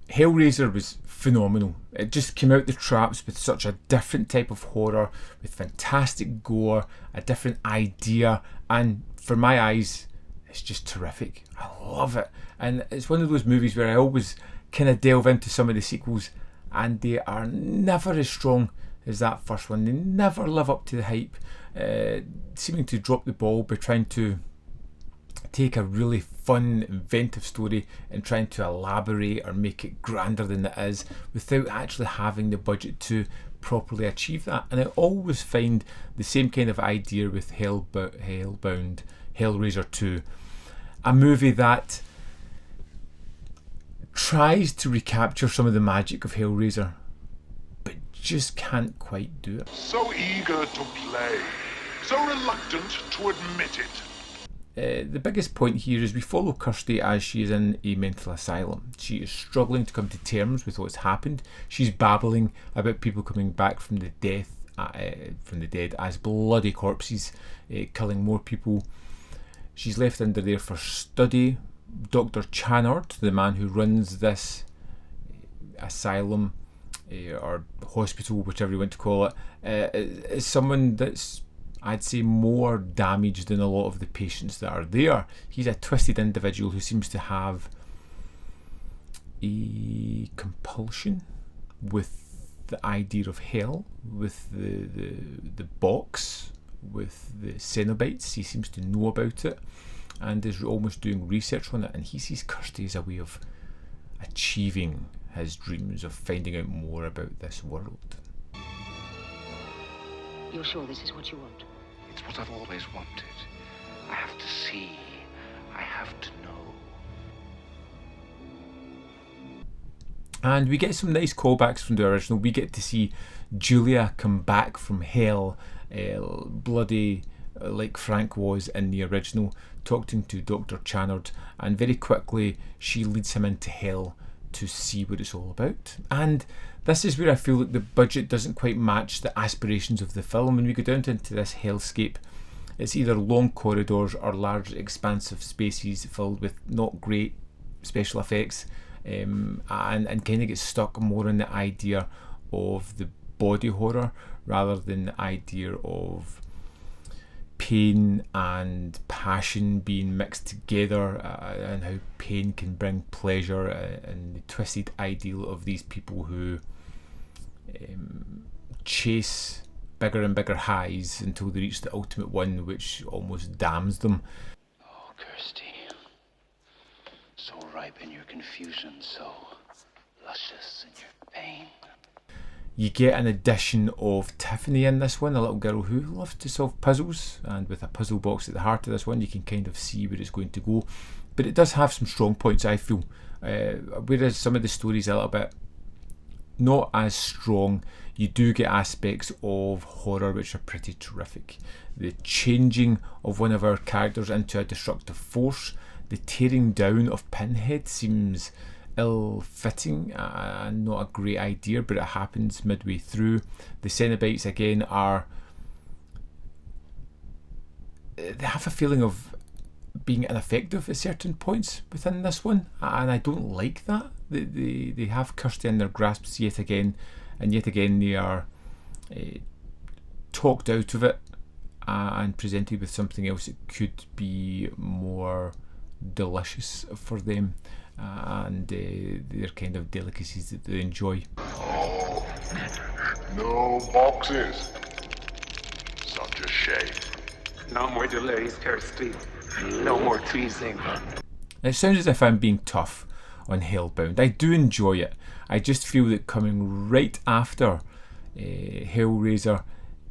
Hellraiser was phenomenal. It just came out the traps with such a different type of horror, with fantastic gore, a different idea, and for my eyes, it's just terrific. I love it. And it's one of those movies where I always kind of delve into some of the sequels, and they are never as strong as that first one. They never live up to the hype, seeming to drop the ball by trying to take a really fun, inventive story and trying to elaborate or make it grander than it is without actually having the budget to properly achieve that. And I always find the same kind of idea with Hellbound, Hellraiser 2, a movie that tries to recapture some of the magic of Hellraiser, but just can't quite do it. So eager to play, so reluctant to admit it. The biggest point here is we follow Kirsty as she is in a mental asylum. She is struggling to come to terms with what's happened. She's babbling about people coming back from the dead as bloody corpses, killing more people. She's left under there for study. Dr. Channard, the man who runs this asylum or hospital, whichever you want to call it, is someone that's, I'd say, more damaged than a lot of the patients that are there. He's a twisted individual who seems to have a compulsion with the idea of hell, with the box, with the Cenobites. He seems to know about it and is almost doing research on it, and he sees Kirsty as a way of achieving his dreams of finding out more about this world. You're sure this is what you want? It's what I've always wanted. I have to see. I have to know. And we get some nice callbacks from the original. We get to see Julia come back from hell, bloody like Frank was in the original, talking to Dr. Channard, and very quickly she leads him into hell to see what it's all about. And this is where I feel like the budget doesn't quite match the aspirations of the film. When we go down into this hellscape, it's either long corridors or large expansive spaces filled with not great special effects, and kind of gets stuck more on the idea of the body horror rather than the idea of pain and passion being mixed together, and how pain can bring pleasure, and the twisted ideal of these people who chase bigger and bigger highs until they reach the ultimate one, which almost damns them. Oh, Kirsty. So ripe in your confusion, so luscious in your pain. You get an addition of Tiffany in this one, a little girl who loves to solve puzzles, and with a puzzle box at the heart of this one, you can kind of see where it's going to go. But it does have some strong points, I feel, whereas some of the stories are a little bit not as strong. You do get aspects of horror which are pretty terrific. The changing of one of our characters into a destructive force, the tearing down of Pinhead seems ill-fitting and not a great idea, but it happens midway through. The Cenobites again they have a feeling of being ineffective at certain points within this one, and I don't like that. They have Kirsty in their grasps yet again, and yet again they are talked out of it and presented with something else that could be more delicious for them, and their kind of delicacies that they enjoy. Oh, no boxes. Such a shame. No more delays, Kirsty. No more teasing. It sounds as if I'm being tough on Hellbound. I do enjoy it. I just feel that coming right after Hellraiser,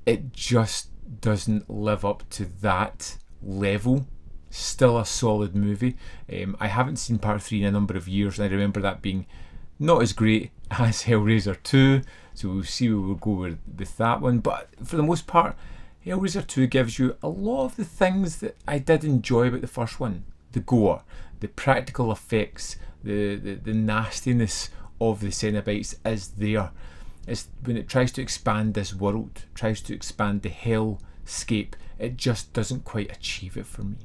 it just doesn't live up to that level. Still a solid movie. I haven't seen part 3 in a number of years, and I remember that being not as great as Hellraiser 2, so we'll see where we'll go with that one. But for the most part, Hellraiser 2 gives you a lot of the things that I did enjoy about the first one. The gore, the practical effects, the nastiness of the Cenobites is there. It's when it tries to expand this world, tries to expand the hellscape, it just doesn't quite achieve it for me.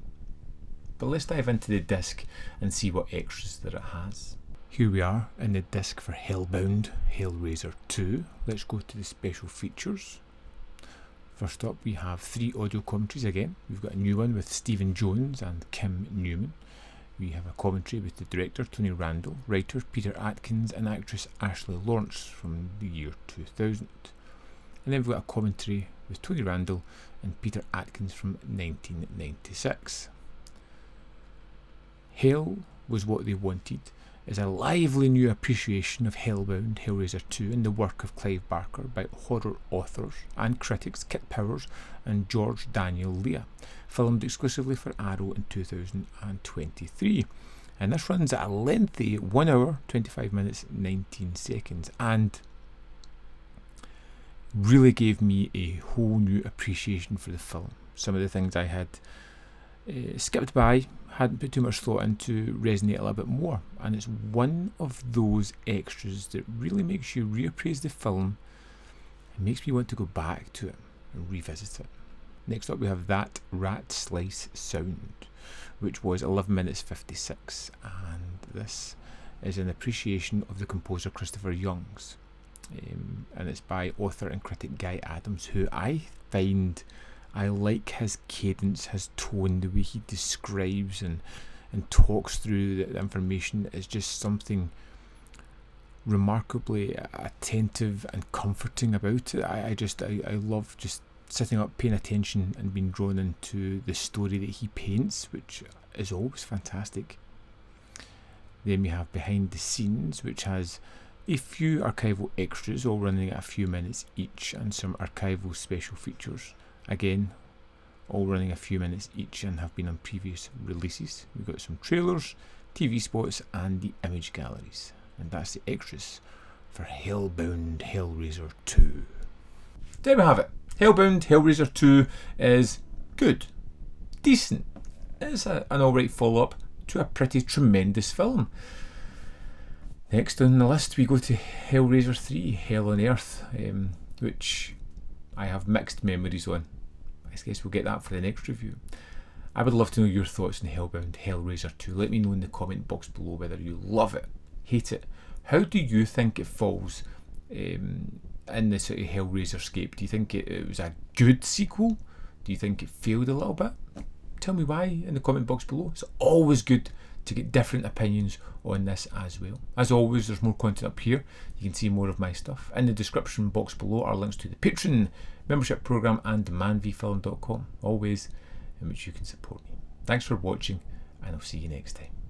But let's dive into the disc and see what extras that it has. Here we are in the disc for Hellbound, Hellraiser 2. Let's go to the special features. First up, we have 3 audio commentaries again. We've got a new one with Stephen Jones and Kim Newman. We have a commentary with the director Tony Randall, writer Peter Atkins, and actress Ashley Lawrence from the year 2000. And then we've got a commentary with Tony Randall and Peter Atkins from 1996. Hell Was What They Wanted is a lively new appreciation of Hellbound, Hellraiser 2 and the work of Clive Barker by horror authors and critics Kit Powers and George Daniel Leah, filmed exclusively for Arrow in 2023. And this runs at a lengthy 1 hour, 25 minutes, 19 seconds, and really gave me a whole new appreciation for the film. Some of the things I had skipped by, hadn't put too much thought into, resonate a little bit more, and it's one of those extras that really makes you reappraise the film and makes me want to go back to it and revisit it. Next up we have That Rat Slice Sound, which was 11 minutes 56, and this is an appreciation of the composer Christopher Young's, and it's by author and critic Guy Adams, who I find I like his cadence, his tone, the way he describes and talks through the information is just something remarkably attentive and comforting about it. I love just sitting up, paying attention and being drawn into the story that he paints, which is always fantastic. Then we have Behind the Scenes, which has a few archival extras, all running at a few minutes each, and some archival special features. Again, all running a few minutes each and have been on previous releases. We've got some trailers, TV spots, and the image galleries. And that's the extras for Hellbound Hellraiser 2. There we have it. Hellbound Hellraiser 2 is good, decent. It's an alright follow-up to a pretty tremendous film. Next on the list we go to Hellraiser 3, Hell on Earth, which I have mixed memories on. I guess we'll get that for the next review. I would love to know your thoughts on Hellbound Hellraiser 2. Let me know in the comment box below whether you love it, hate it. How do you think it falls in the sort of Hellraiser scape? Do you think it was a good sequel? Do you think it failed a little bit? Tell me why in the comment box below. It's always good to get different opinions on this as well. As always, there's more content up here. You can see more of my stuff. In the description box below are links to the Patreon membership program and manvfilm.com, always in which you can support me. Thanks for watching, and I'll see you next time.